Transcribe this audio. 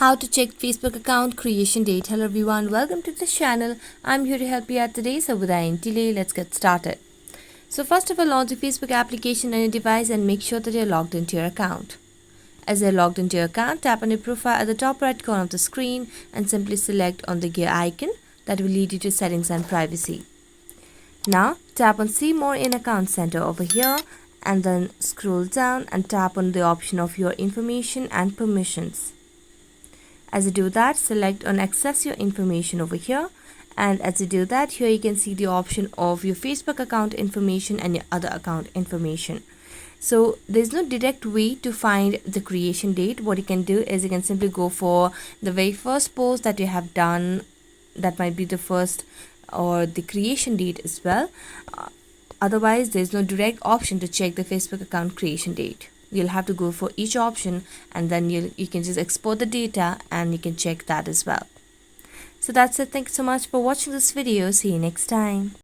How to check Facebook account creation date. Hello everyone, welcome to this channel. I'm here to help you out today, so without any delay, let's get started. So first of all, launch the Facebook application on your device and make sure that you're logged into your account. As you're logged into your account, tap on your profile at the top right corner of the screen and simply select on the gear icon that will lead you to settings and privacy. Now tap on see more in account center over here and then scroll down and tap on the option of your information and permissions. As you do that, select on access your information over here, and as you do that, here you can see the option of your Facebook account information and your other account information. So there's no direct way to find the creation date. What you can do is you can simply go for the very first post that you have done. That might be the first or the creation date as well. Otherwise, there's no direct option to check the Facebook account creation date. You'll have to go for each option, and then you can just export the data and you can check that as well. So that's it. Thank you so much for watching this video. See you next time.